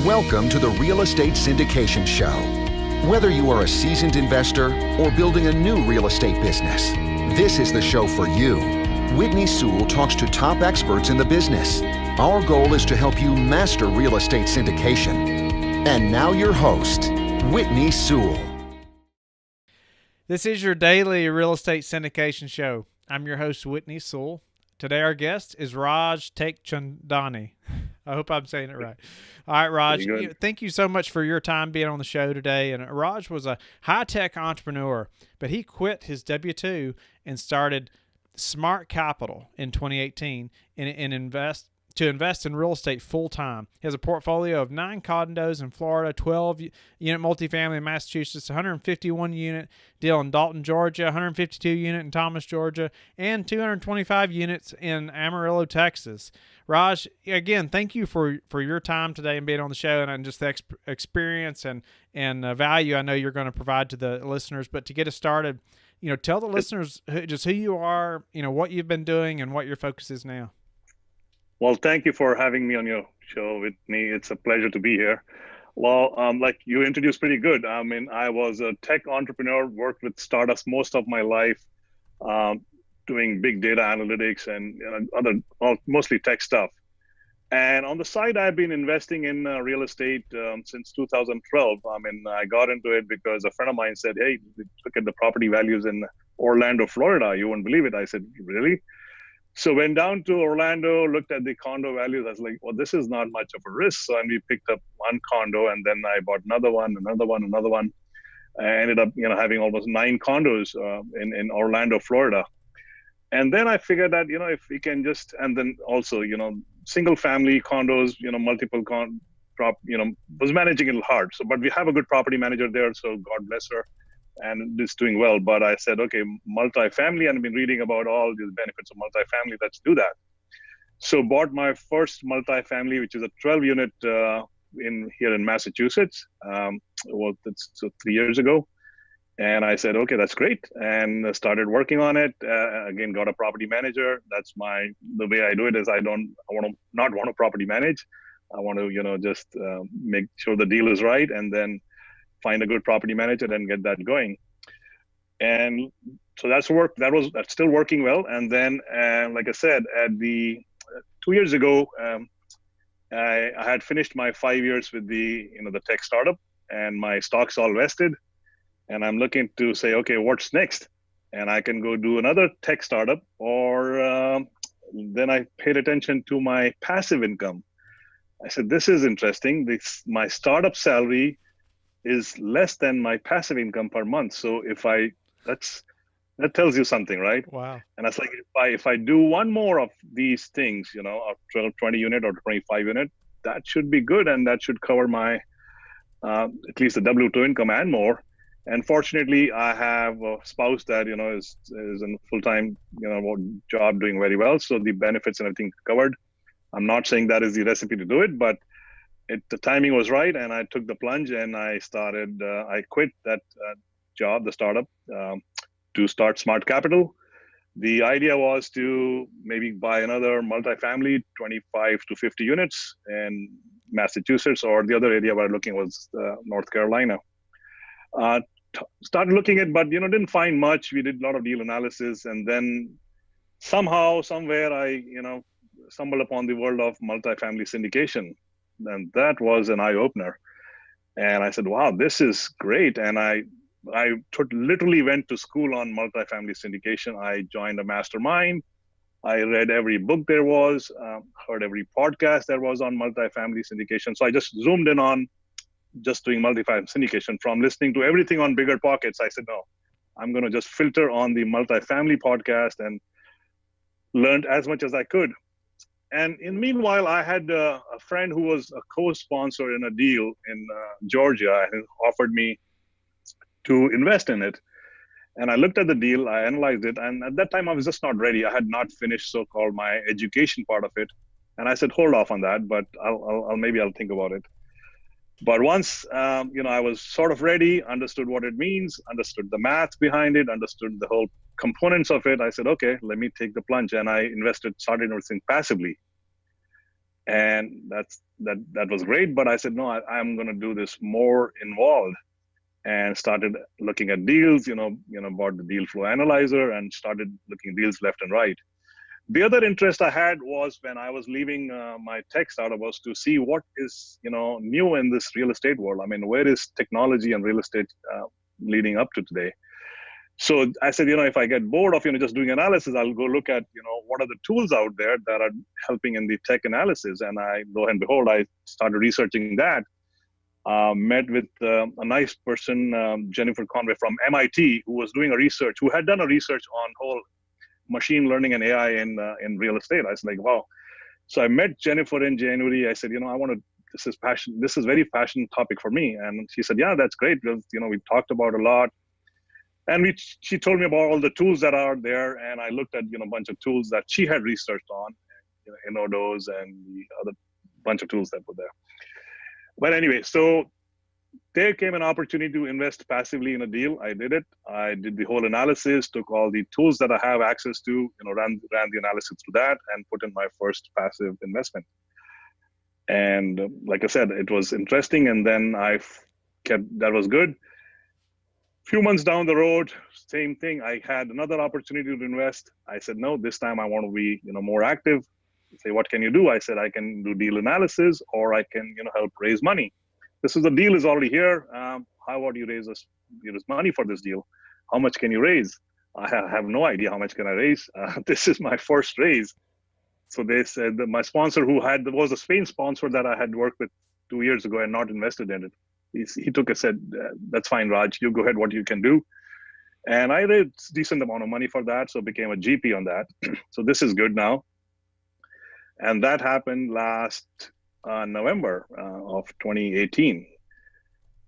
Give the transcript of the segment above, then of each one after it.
Welcome to the Real Estate Syndication Show. Whether you are a seasoned investor or building a new real estate business, this is the show for you. Whitney Sewell talks to top experts in the business. Our goal is to help you master real estate syndication. And now your host, Whitney Sewell. This is your daily real estate syndication show. I'm your host, Whitney Sewell. Today our guest is Raj Tekchandani. I hope I'm saying it right. All right, Raj, thank you so much for your time being on the show today. And Raj was a high-tech entrepreneur, but he quit his W-2 and started Smart Capital in 2018 and invest in real estate full-time. He has a portfolio of 9 condos in Florida, 12-unit multifamily in Massachusetts, 151-unit deal in Dalton, Georgia, 152-unit in Thomas, Georgia, and 225 units in Amarillo, Texas. Raj, again, thank you for your time today and being on the show and just the experience and value I know you're going to provide to the listeners. But to get us started, tell the listeners just who you are, what you've been doing and what your focus is now. Well, thank you for having me on your show with me. It's a pleasure to be here. Well, like you introduced pretty good. I mean, I was a tech entrepreneur, worked with startups most of my life, doing big data analytics and mostly tech stuff. And on the side, I've been investing in real estate since 2012. I mean, I got into it because a friend of mine said, "Hey, look at the property values in Orlando, Florida. You won't believe it." I said, "Really?" So went down to Orlando, looked at the condo values. I was like, well, this is not much of a risk. So we picked up one condo and then I bought another one. I ended up, having almost 9 condos in Orlando, Florida. And then I figured that, if we can just, and then also, single family condos, multiple was managing a little hard. So, but we have a good property manager there. So God bless her. And it's doing well. But I said, okay, multifamily, and I've been reading about all the benefits of multifamily. Let's do that. So bought my first multifamily, which is a 12-unit here in Massachusetts. That's 3 years ago. And I said, okay, that's great. And started working on it. Again, got a property manager. That's the way I do it is I not want to property manage. I want to, just make sure the deal is right. And then find a good property manager and get that going. And so that's still working well. And then, like I said, 2 years ago, I had finished my 5 years with the tech startup and my stocks all vested. And I'm looking to say, okay, what's next? And I can go do another tech startup or then I paid attention to my passive income. I said, this is interesting. My startup salary is less than my passive income per month. So that tells you something, right? Wow. And that's like, if I do one more of these things, a 12, 20 unit or 25 unit, that should be good. And that should cover my, at least the W-2 income and more. And fortunately, I have a spouse that, is in full-time, job doing very well. So the benefits and everything covered. I'm not saying that is the recipe to do it, but the timing was right, and I took the plunge and I quit that job, the startup, to start Smart Capital. The idea was to maybe buy another multifamily, 25 to 50 units in Massachusetts, or the other area we're looking was North Carolina. Started looking at, but didn't find much. We did a lot of deal analysis, and then somehow, somewhere, I stumbled upon the world of multifamily syndication. And that was an eye-opener. And I said, wow, this is great. And I literally went to school on multifamily syndication. I joined a mastermind. I read every book there was, heard every podcast there was on multifamily syndication. So I just zoomed in on just doing multifamily syndication. From listening to everything on Bigger Pockets, I said, no, I'm going to just filter on the multifamily podcast and learned as much as I could. And meanwhile, I had a friend who was a co-sponsor in a deal in Georgia and offered me to invest in it. And I looked at the deal, I analyzed it, and at that time I was just not ready. I had not finished so-called my education part of it. And I said, hold off on that, but I'll think about it. But once, I was sort of ready, understood what it means, understood the math behind it, understood the whole components of it. I said, okay, let me take the plunge. And I started investing passively. And that was great. But I said, no, I'm going to do this more involved, and started looking at deals, bought the deal flow analyzer and started looking at deals left and right. The other interest I had was when I was leaving my tech startup was to see what is, new in this real estate world. I mean, where is technology and real estate leading up to today? So I said, if I get bored of, just doing analysis, I'll go look at, what are the tools out there that are helping in the tech analysis. And lo and behold, I started researching that. Met with a nice person, Jennifer Conway from MIT, who had done a research on whole machine learning and AI in real estate. I was like, wow. So I met Jennifer in January. I said, this is very passionate topic for me. And she said, yeah, that's great. Because, we talked about a lot. And she told me about all the tools that are there. And I looked at, a bunch of tools that she had researched on, Inodos and the other bunch of tools that were there. But anyway, so there came an opportunity to invest passively in a deal. I did it. I did the whole analysis, took all the tools that I have access to, ran the analysis through that, and put in my first passive investment. And like I said, it was interesting. And then that was good. Few months down the road, same thing. I had another opportunity to invest. I said, no, this time I want to be, more active. Say, what can you do? I said, I can do deal analysis, or I can, help raise money. The deal is already here. How about you raise money for this deal? How much can you raise? I have no idea how much can I raise. This is my first raise. So they said that my sponsor, was a Spain sponsor that I had worked with 2 years ago and not invested in it. He said, that's fine, Raj, you go ahead, what you can do. And I raised a decent amount of money for that. So became a GP on that. So this is good now. And that happened last November of 2018.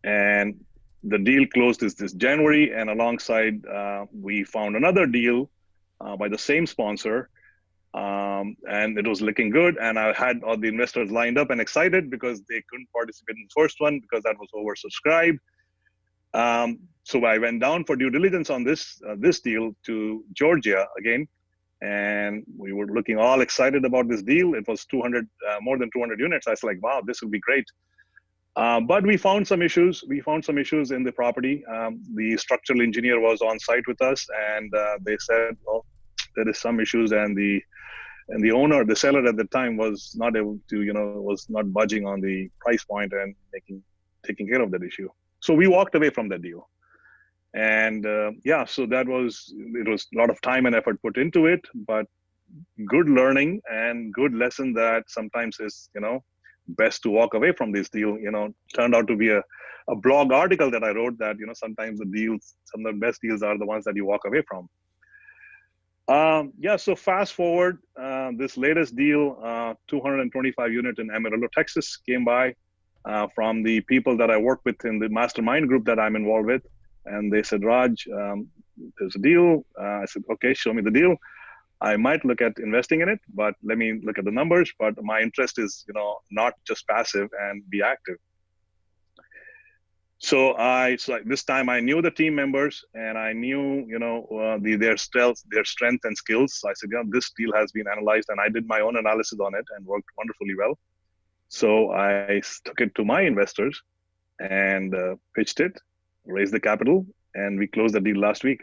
And the deal closed this January. And alongside, we found another deal by the same sponsor. And it was looking good. And I had all the investors lined up and excited because they couldn't participate in the first one because that was oversubscribed. So I went down for due diligence on this deal to Georgia again. And we were looking all excited about this deal. It was more than 200 units. I was like, wow, this will be great. But we found some issues. We found some issues in the property. The structural engineer was on site with us, and they said, well, there is some issues, and the owner, the seller at the time, was not able to, was not budging on the price point and taking care of that issue. So we walked away from that deal. And so it was a lot of time and effort put into it, but good learning and good lesson that sometimes is, best to walk away from this deal. Turned out to be a blog article that I wrote that, sometimes some of the best deals are the ones that you walk away from. So fast forward, this latest deal, 225 unit in Amarillo, Texas, came by from the people that I work with in the mastermind group that I'm involved with. And they said, Raj, there's a deal. I said, okay, show me the deal. I might look at investing in it, but let me look at the numbers. But my interest is, not just passive and be active. So this time I knew the team members and I knew, their strength and skills. So I said, this deal has been analyzed, and I did my own analysis on it and worked wonderfully well. So I took it to my investors and pitched it, raised the capital, and we closed the deal last week.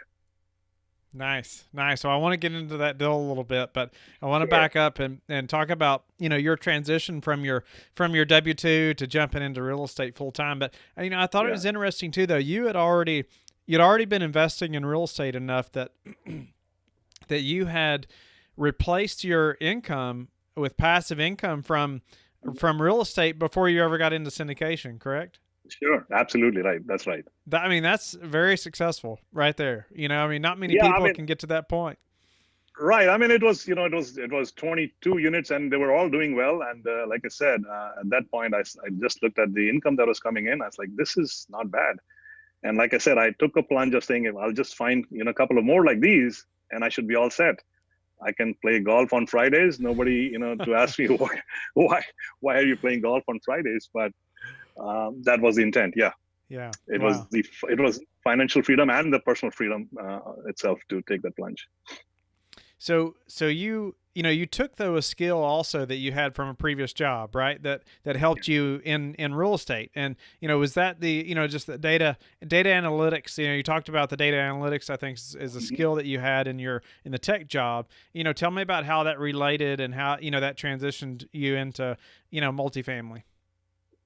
Nice. So I want to get into that deal a little bit, but I want to back up and talk about, your transition from your W-2 to jumping into real estate full time. But, I thought it was interesting too, though. You'd already been investing in real estate enough that that you had replaced your income with passive income from real estate before you ever got into syndication, correct? Sure, absolutely right. That's right. That's very successful right there. Not many people can get to that point. Right. It was 22 units, and they were all doing well. And like I said, at that point, I just looked at the income that was coming in. I was like, this is not bad. And like I said, I took a plunge of saying, I'll just find a couple of more like these, and I should be all set. I can play golf on Fridays. Nobody, to ask me why are you playing golf on Fridays? But that was the intent. Yeah. It was financial freedom and the personal freedom itself to take that plunge. So you took though a skill also that you had from a previous job, right? That helped you in real estate. And was that the just the data analytics? You talked about the data analytics. I think is a skill that you had in the tech job. Tell me about how that related and how that transitioned you into multifamily.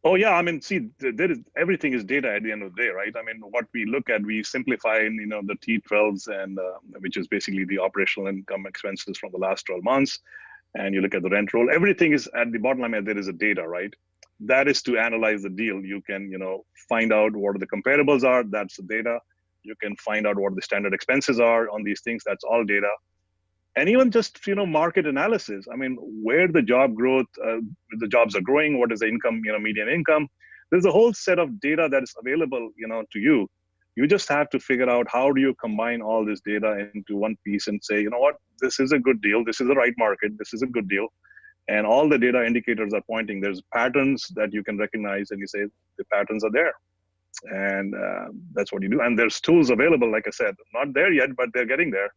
Oh yeah, I mean, see, there is everything is data at the end of the day, right? I mean, what we look at, we simplify in the T12s, and which is basically the operational income expenses from the last 12 months, and you look at the rent roll. Everything is at the bottom line. There is a data, right? That is to analyze the deal. You can find out what the comparables are. That's the data. You can find out what the standard expenses are on these things. That's all data. And even just market analysis. I mean, where the job growth, the jobs are growing, what is the income, median income. There's a whole set of data that is available to you. You just have to figure out how do you combine all this data into one piece and say, what, this is a good deal, this is the right market, this is a good deal. And all the data indicators are pointing. There's patterns that you can recognize, and you say the patterns are there. And that's what you do. And there's tools available, like I said, not there yet, but they're getting there.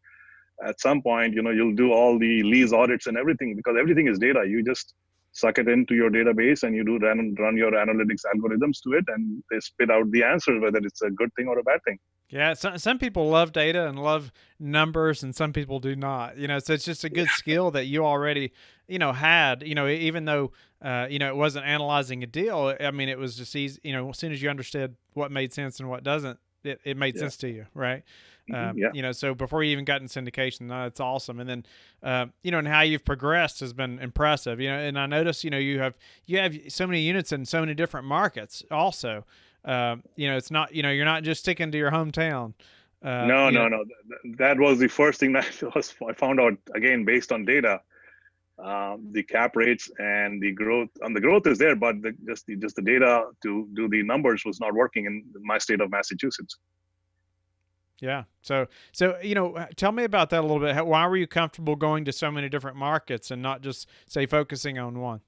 At some point, you'll do all the lease audits and everything, because everything is data. You just suck it into your database and you do run your analytics algorithms to it, and they spit out the answers, whether it's a good thing or a bad thing. Yeah, some people love data and love numbers, and some people do not. So it's just a good skill that you already, had. Even though it wasn't analyzing a deal. I mean, it was just easy. As soon as you understood what made sense and what doesn't, it made sense to you, right? So before you even got in syndication, that's awesome. And then, and how you've progressed has been impressive. And I noticed, you have so many units in so many different markets. Also, it's not, you're not just sticking to your hometown. No. That was the first thing that I found out, again, based on data. The cap rates and the growth, and the growth is there, but just the data to do the numbers was not working in my state of Massachusetts. Yeah. So, tell me about that a little bit. Why were you comfortable going to so many different markets and not just say focusing on one?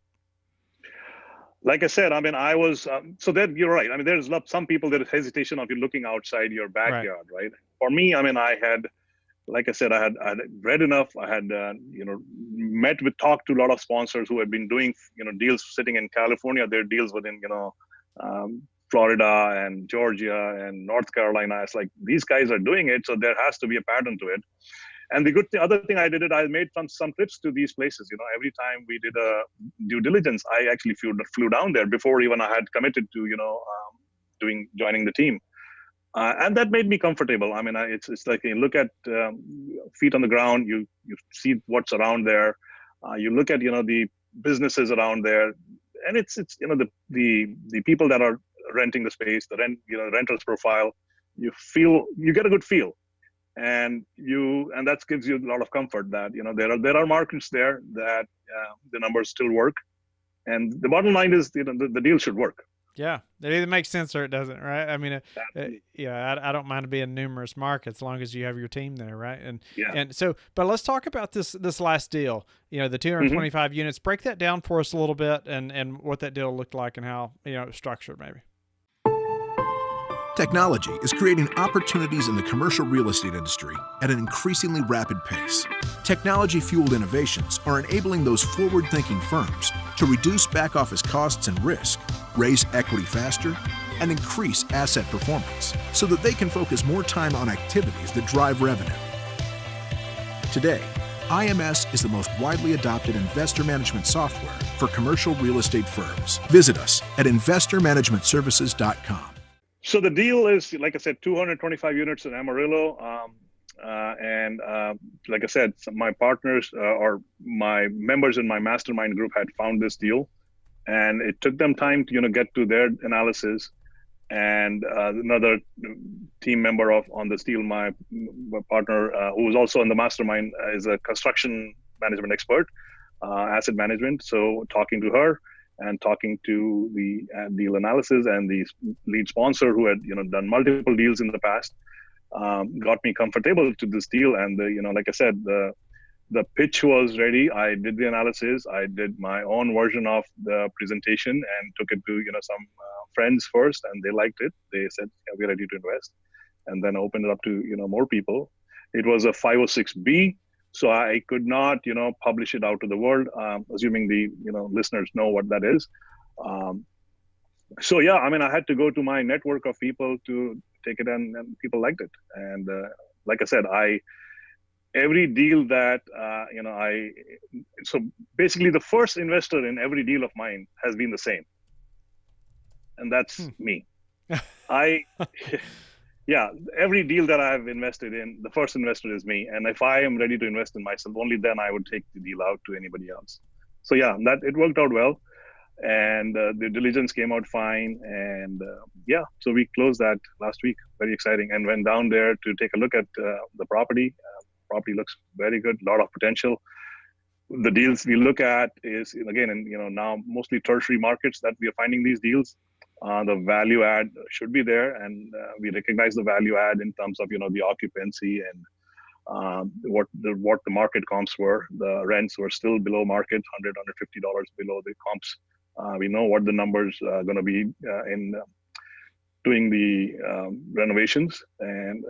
Like I said, I mean, I was, so that you're right. I mean, there's some people, there is hesitation of you looking outside your backyard, right? For me, I mean, like I said, I had read enough. I had, talked to a lot of sponsors who had been doing, deals sitting in California. Their deals within, Florida and Georgia and North Carolina. It's like, these guys are doing it, so there has to be a pattern to it. And the other thing I did, I made some trips to these places. Every time we did a due diligence, I actually flew down there before even I had committed to, joining the team. And that made me comfortable. I mean, it's like you look at feet on the ground, you see what's around there. You look at, the businesses around there, and it's the people that are renting the space, the renter's profile, you get a good feel. And that gives you a lot of comfort that, there are markets there that the numbers still work. And the bottom line is, the deal should work. Yeah, it either makes sense or it doesn't, right? I mean, I don't mind being in numerous markets as long as you have your team there, right? And so, but let's talk about this last deal. The 225 units. Break that down for us a little bit, and what that deal looked like and how it was structured, maybe. Technology is creating opportunities in the commercial real estate industry at an increasingly rapid pace. Technology-fueled innovations are enabling those forward-thinking firms to reduce back-office costs and risk, raise equity faster, and increase asset performance so that they can focus more time on activities that drive revenue. Today, IMS is the most widely adopted investor management software for commercial real estate firms. Visit us at investormanagementservices.com. So the deal is, like I said, 225 units in Amarillo. And like I said, my partners or my members in my mastermind group had found this deal. And it took them time to, get to their analysis. And another team member on this deal, my partner, who was also in the mastermind, is a construction management expert, asset management. So talking to her, and talking to the deal analysis and the lead sponsor who had done multiple deals in the past, got me comfortable to this deal. And like I said, the pitch was ready. I did the analysis. I did my own version of the presentation and took it to some friends first, and they liked it. They said, yeah, we're ready to invest, and then opened it up to more people. It was a 506B. So I could not, publish it out to the world, assuming the, listeners know what that is. So yeah, I mean, I had to go to my network of people to take it, and people liked it. And like I said, every deal that so basically the first investor in every deal of mine has been the same, and that's me. Yeah, every deal that I've invested in, the first investor is me. And if I am ready to invest in myself, only then I would take the deal out to anybody else. So yeah, that it worked out well, and the diligence came out fine. And yeah, so we closed that last week. Very exciting, and went down there to take a look at the property. Property looks very good, a lot of potential. The deals we look at is, again, in now mostly tertiary markets that we are finding these deals. The value add should be there, and we recognize the value add in terms of the occupancy and what the market comps were. The rents were still below market, $100-$150 below the comps. We know what the numbers are going to be in doing the renovations, and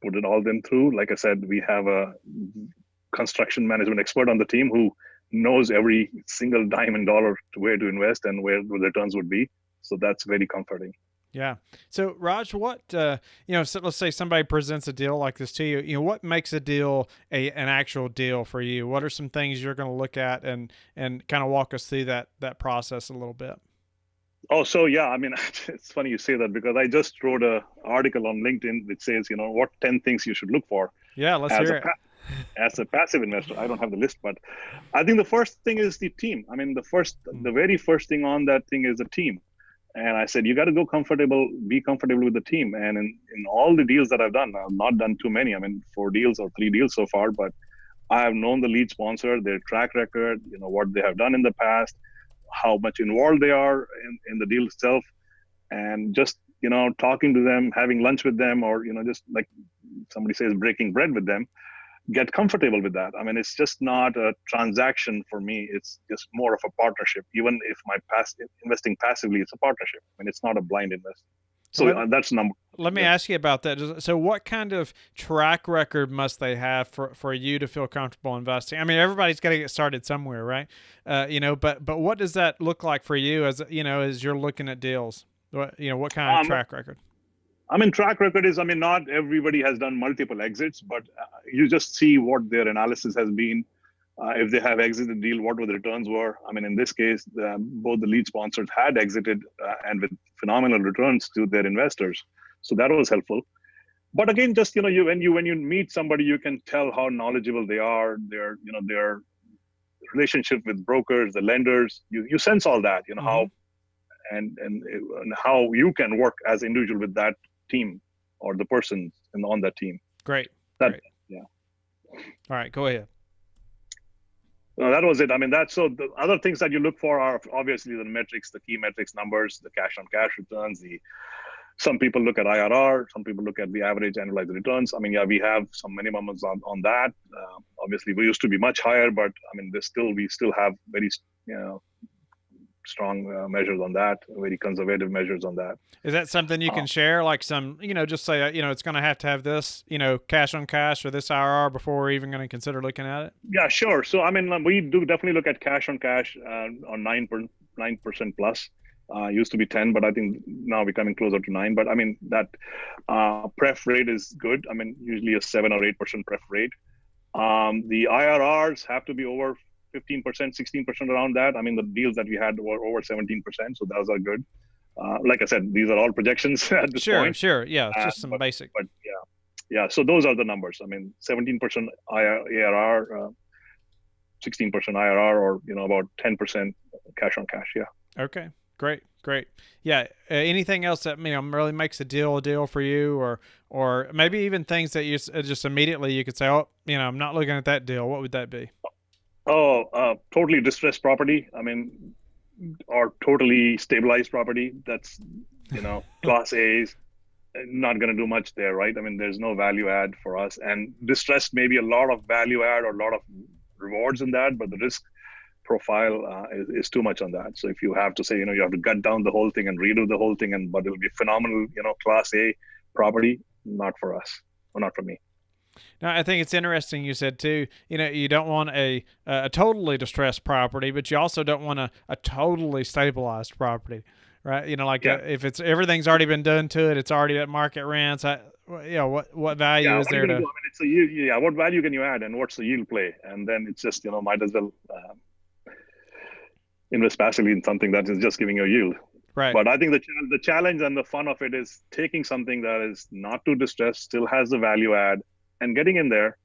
put it all them through. Like I said, we have a construction management expert on the team who knows every single dime and dollar to where to invest and where the returns would be. So that's very comforting. Yeah. So Raj, what, so let's say somebody presents a deal like this to you, what makes a deal an actual deal for you? What are some things you're going to look at and kind of walk us through that process a little bit? Oh, so yeah, I mean, it's funny you say that, because I just wrote an article on LinkedIn that says, what 10 things you should look for. Yeah, let's hear it. As a passive investor. I don't have the list, but I think the first thing is the team. I mean, the very first thing on that thing is the team. And I said, you got to be comfortable with the team. And in all the deals that I've done, I've not done too many. I mean, 4 deals or 3 deals so far, but I have known the lead sponsor, their track record, what they have done in the past, how much involved they are in the deal itself, and just, talking to them, having lunch with them, or, just like somebody says, breaking bread with them, get comfortable with that. I mean, it's just not a transaction for me. It's just more of a partnership. Even if investing passively, it's a partnership. I mean, it's not a blind investment. So that's number. Let me ask you about that. So what kind of track record must they have for you to feel comfortable investing? I mean, everybody's got to get started somewhere, right? But what does that look like for you as you're looking at deals? What kind of track record? I mean, track record is, not everybody has done multiple exits, but you just see what their analysis has been. If they have exited the deal, what the returns were. I mean, in this case, both the lead sponsors had exited and with phenomenal returns to their investors. So that was helpful. But again, just, when you meet somebody, you can tell how knowledgeable they are, their relationship with brokers, the lenders, you sense all that, how, and how you can work as an individual with that team or the person on that team. Great. Yeah. All right, go ahead. No, that was it. I mean, so the other things that you look for are obviously the metrics, the key metrics, numbers, the cash on cash returns. Some people look at IRR, some people look at the average annualized returns. I mean, yeah, we have some minimums on that. Obviously, we used to be much higher, but I mean, we still have very, strong measures on that, very conservative measures on that. Is that something you can share? Like some, just say, it's going to have this, cash on cash or this IRR before we're even going to consider looking at it? Yeah, sure. So, I mean, we do definitely look at cash on cash on 9% plus. Used to be 10, but I think now we're coming closer to 9. But I mean, that pref rate is good. I mean, usually a 7 or 8% pref rate. The IRRs have to be over 15%, 16% around that. I mean, the deals that we had were over 17%, so those are good. Like I said, these are all projections at this point. Sure. Yeah, just some basic. But yeah. So those are the numbers. I mean, 17% ARR, 16% IRR, or about 10% cash on cash. Yeah. Okay. Great. Yeah. Anything else that really makes a deal for you, or maybe even things that you just immediately you could say, oh, I'm not looking at that deal. What would that be? Oh, totally distressed property. I mean, or totally stabilized property. That's, class A's, not going to do much there, right? I mean, there's no value add for us. And distressed, maybe a lot of value add or a lot of rewards in that, but the risk profile is too much on that. So if you have to say, you have to gut down the whole thing and redo the whole thing, but it'll be phenomenal, class A property, not for us, or not for me. No, I think it's interesting you said too, you don't want a totally distressed property, but you also don't want a totally stabilized property, right? Like Yeah. if it's everything's already been done to it, it's already at market rents. What value Yeah, is what are you there going to to? do? I mean, it's a yield. Yeah, what value can you add, and what's the yield play? And then it's just might as well invest passively in something that is just giving you a yield. Right. But I think the challenge and the fun of it is taking something that is not too distressed, still has the value add, and getting in there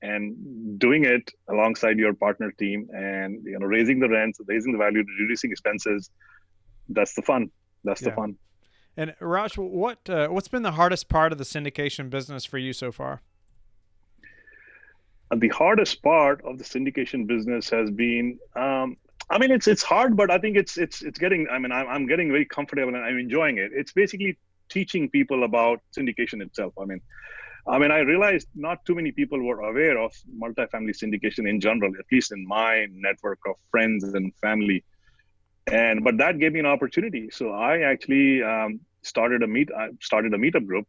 and doing it alongside your partner team, and raising the rents, raising the value, reducing expenses. That's the fun. That's the Yeah. fun. And Raj, what's been the hardest part of the syndication business for you so far? And the hardest part of the syndication business has been, I mean, it's hard, but I think it's getting. I mean, I'm getting very comfortable and I'm enjoying it. It's basically teaching people about syndication itself. I realized not too many people were aware of multifamily syndication in general, at least in my network of friends and family. But that gave me an opportunity. So I actually started a meetup group,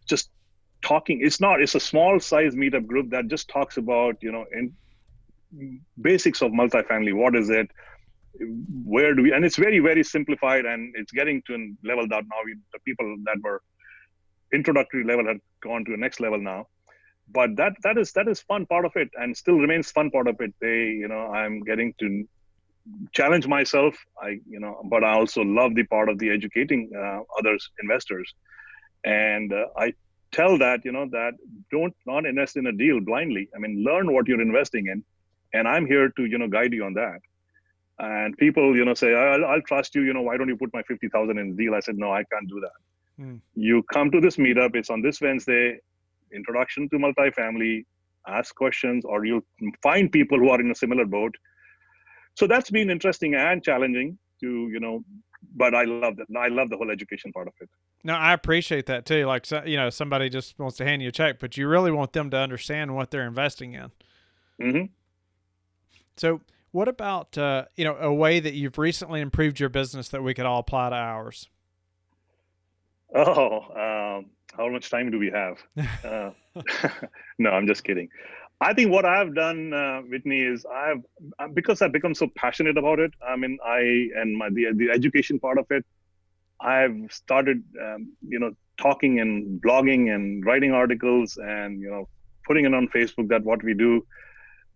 just talking. It's a small size meetup group that just talks about in basics of multifamily. What is it? Where do we? And it's very, very simplified, and it's getting to a level that now the people that were introductory level had gone to a next level now. But that is fun part of it, and still remains fun part of it. I'm getting to challenge myself. But I also love the part of the educating others investors, and I tell that that don't not invest in a deal blindly. I mean, learn what you're investing in, and I'm here to guide you on that. And people say, I'll trust you. Why don't you put my 50,000 in the deal? I said, no, I can't do that. You come to this meetup. It's on this Wednesday. Introduction to multifamily. Ask questions, or you'll find people who are in a similar boat. So that's been interesting and challenging but I love that. I love the whole education part of it. No, I appreciate that too. Like, somebody just wants to hand you a check, but you really want them to understand what they're investing in. Mm-hmm. So what about, a way that you've recently improved your business that we could all apply to ours? How much time do we have? No, I'm just kidding. I think what I've done, Whitney, is because I've become so passionate about it. I mean, the education part of it, I've started, talking and blogging and writing articles and putting it on Facebook that what we do,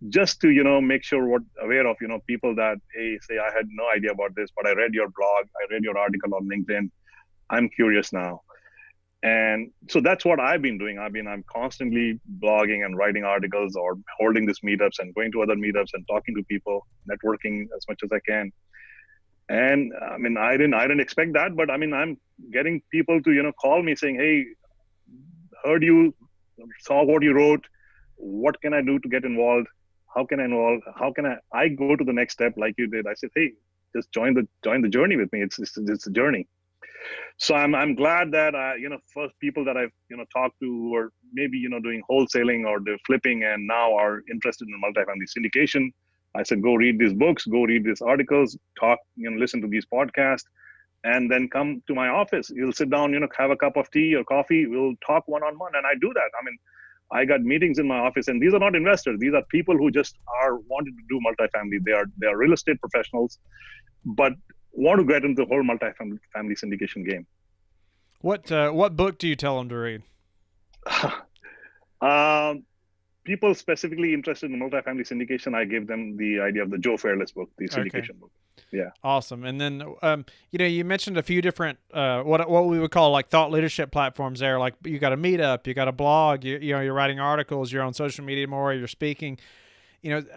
just to make sure aware of people that say I had no idea about this, but I read your blog, I read your article on LinkedIn. I'm curious now. And so that's what I've been doing. I'm constantly blogging and writing articles, or holding these meetups and going to other meetups and talking to people, networking as much as I can. And I didn't expect that, but I'm getting people to call me saying, hey, heard you, saw what you wrote. What can I do to get involved? How can I involve? How can I go to the next step like you did? I said, hey, just join the journey with me. It's a journey. So I'm glad that first people that I've talked to were maybe doing wholesaling or they're flipping and now are interested in multifamily syndication. I said, go read these books, go read these articles, talk, listen to these podcasts, and then come to my office. You'll sit down, have a cup of tea or coffee. We'll talk one-on-one, and I do that. I got meetings in my office, and these are not investors. These are people who just are wanting to do multifamily. They are real estate professionals, but want to get into the whole multifamily syndication game. What book do you tell them to read? People specifically interested in multifamily syndication, I gave them the idea of the Joe Fairless book, the syndication book. Yeah. Awesome. And then, you mentioned a few different, what we would call like thought leadership platforms there. Like you got a meetup, you got a blog, you're writing articles, you're on social media more, you're speaking,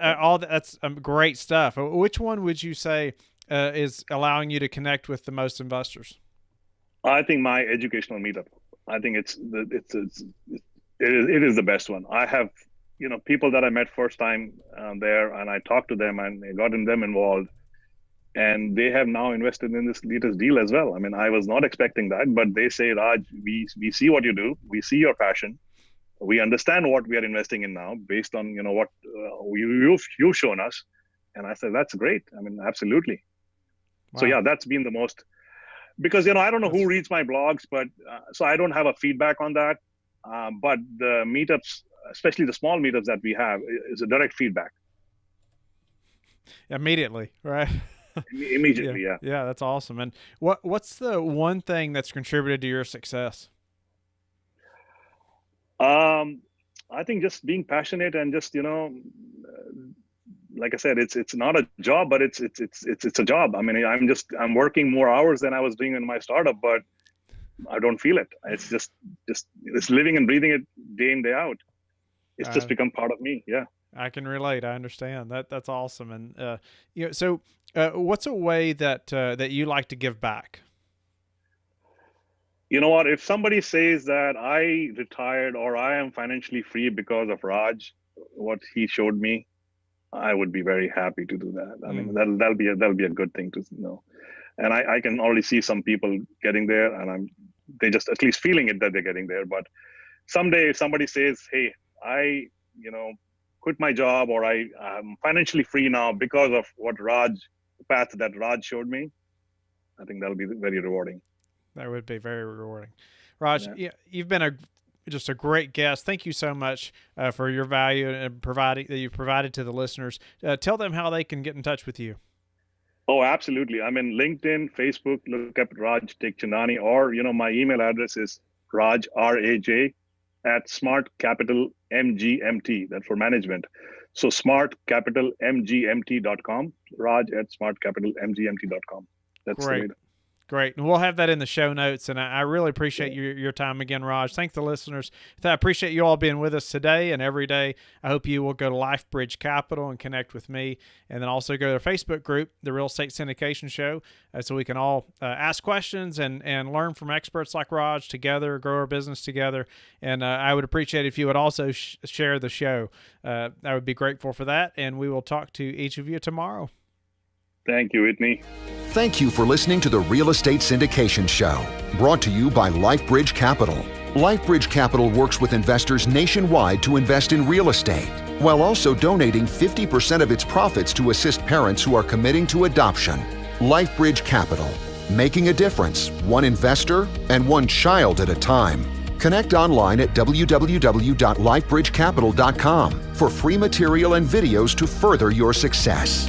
all that's great stuff. Which one would you say is allowing you to connect with the most investors? I think my educational meetup. I think it is the best one. I have, people that I met first time there, and I talked to them and I got them involved, and they have now invested in this latest deal as well. I was not expecting that, but they say, Raj, we see what you do. We see your passion. We understand what we are investing in now based on, what you've shown us. And I said, that's great. Absolutely. Wow. So yeah, that's been the most, because, I don't know who reads my blogs, but so I don't have a feedback on that. But the meetups, especially the small meetups that we have, is a direct feedback. Immediately, right? Immediately, yeah. Yeah, that's awesome. And what's the one thing that's contributed to your success? I think just being passionate and just, like I said, it's not a job, but it's a job. I mean, I'm working more hours than I was doing in my startup, but I don't feel it. It's just it's living and breathing it day in, day out. It's just become part of me. Yeah. I can relate. I understand that's awesome. And, so what's a way that you like to give back? You know what? If somebody says that I retired or I am financially free because of Raj, what he showed me, I would be very happy to do that. I mean, that'll be a good thing to know. And I can already see some people getting there, and they just at least feeling it that they're getting there. But someday, if somebody says, "Hey, I quit my job, or I'm financially free now because of the path that Raj showed me," I think that'll be very rewarding. That would be very rewarding. Raj, you've been just a great guest. Thank you so much for your value and that you've provided to the listeners. Tell them how they can get in touch with you. Oh, absolutely. I'm in LinkedIn, Facebook. Look up Raj Tekchandani, or my email address is Raj RAJ at smartcapitalmgmt. That's for management. So smartcapitalmgmt.com. Raj at smartcapitalmgmt.com. That's great. Great. And we'll have that in the show notes. And I really appreciate your time again, Raj. Thank the listeners. I appreciate you all being with us today and every day. I hope you will go to LifeBridge Capital and connect with me. And then also go to our Facebook group, the Real Estate Syndication Show, so we can all ask questions and learn from experts like Raj together, grow our business together. And I would appreciate if you would also share the show. I would be grateful for that. And we will talk to each of you tomorrow. Thank you, Whitney. Thank you for listening to the Real Estate Syndication Show, brought to you by LifeBridge Capital. LifeBridge Capital works with investors nationwide to invest in real estate, while also donating 50% of its profits to assist parents who are committing to adoption. LifeBridge Capital, making a difference, one investor and one child at a time. Connect online at www.lifebridgecapital.com for free material and videos to further your success.